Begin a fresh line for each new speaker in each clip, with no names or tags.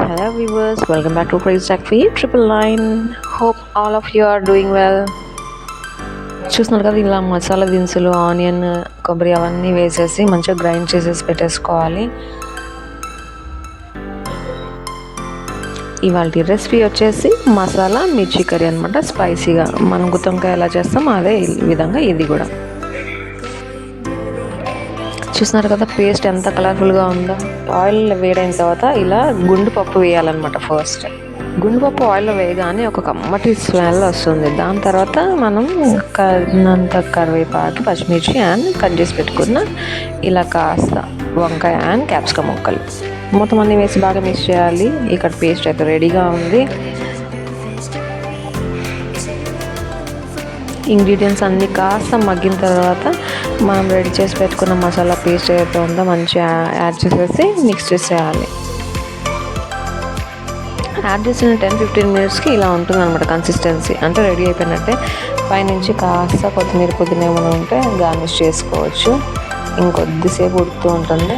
Hello viewers, welcome back to Crazy Tech Feed 999. Hope all of you are doing well. చూస్తున్నారు కదా, ఇలా మసాలా దినుసులు, onion, కొబ్బరి అవన్నీ వేసేసి మంచిగా గ్రైండ్ చేసేసి పెట్టేసుకోవాలి. ఇవాళ రెసిపీ వచ్చేసి మసాలా మిర్చి కర్రీ అనమాట. స్పైసీగా మనం గుత్తొంకాయ ఎలా చేస్తాం అదే విధంగా ఇది కూడా. చూస్తున్నారు కదా పేస్ట్ ఎంత కలర్ఫుల్గా ఉందో. ఆయిల్ వేడైన తర్వాత ఇలా గుండు పప్పు వేయాలన్నమాట. ఫస్ట్ గుండు పప్పు ఆయిల్లో వేయగానే ఒక కమ్మటి స్మెల్ వస్తుంది. దాని తర్వాత మనం కన్నంత కరివేపాకు, పచ్చిమిర్చి అండ్ కట్ చేసి పెట్టుకున్న ఇలా కాస్త వంకాయ అండ్ క్యాప్సికమ్ ముక్కలు మొత్తం అన్నీ వేసి బాగా మిక్స్ చేయాలి. ఇక్కడ పేస్ట్ అయితే రెడీగా ఉంది. ఇంగ్రీడియంట్స్ అన్నీ కాస్త మగ్గిన తర్వాత మనం రెడీ చేసి పెట్టుకున్న మసాలా పేస్ట్ ఏదైతే ఉందో మంచిగా యాడ్ చేసేసి మిక్స్ చేసేయాలి. యాడ్ చేసిన 10-15 మినిట్స్కి ఇలా ఉంటుంది అనమాట కన్సిస్టెన్సీ. అంటే రెడీ అయిపోయినట్టే. పైనుంచి కాస్త కొత్తిమీర పుదీనా ఏమైనా ఉంటే గార్నిష్ చేసుకోవచ్చు. ఇంకొద్దిసేపు ఉడుకుతూ ఉంటుంది.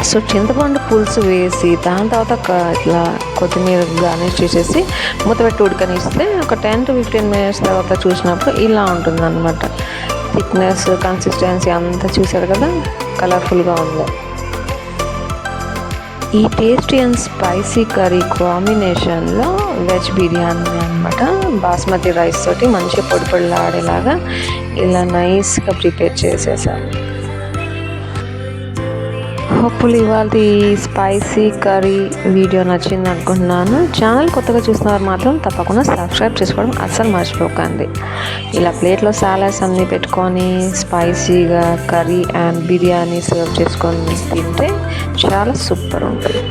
సో చింతపండు పులుసు వేసి దాని తర్వాత ఇట్లా కొత్తిమీర గార్నిష్ చేసేసి మూత పెట్టి ఉడకనిస్తే ఒక 10-15 మినిట్స్ తర్వాత చూసినప్పుడు ఇలా ఉంటుంది అనమాట. థిక్నెస్, కన్సిస్టెన్సీ అంతా చూసారు కదా, కలర్ఫుల్గా ఉంది. ఈ టేస్టీ అండ్ స్పైసీ కర్రీ కాంబినేషన్లో వెజ్ బిర్యానీ అనమాట. బాస్మతి రైస్ తోటి మంచిగా పొడి పొడిలాడేలాగా ఇలా నైస్గా ప్రిపేర్ చేసేసాను. హోప్ఫుల్లీ ఇవాళ ఈ స్పైసీ కర్రీ వీడియో నచ్చింది అనుకుంటున్నాను. ఛానల్ కొత్తగా చూస్తున్నవారు మాత్రం తప్పకుండా సబ్స్క్రైబ్ చేసుకోవడం అస్సలు మర్చిపోకండి. ఇలా ప్లేట్లో సాలడ్స్ అన్నీ పెట్టుకొని స్పైసీగా కర్రీ అండ్ బిర్యానీ సర్వ్ చేసుకొని తింటే చాలా సూపర్ ఉంటుంది.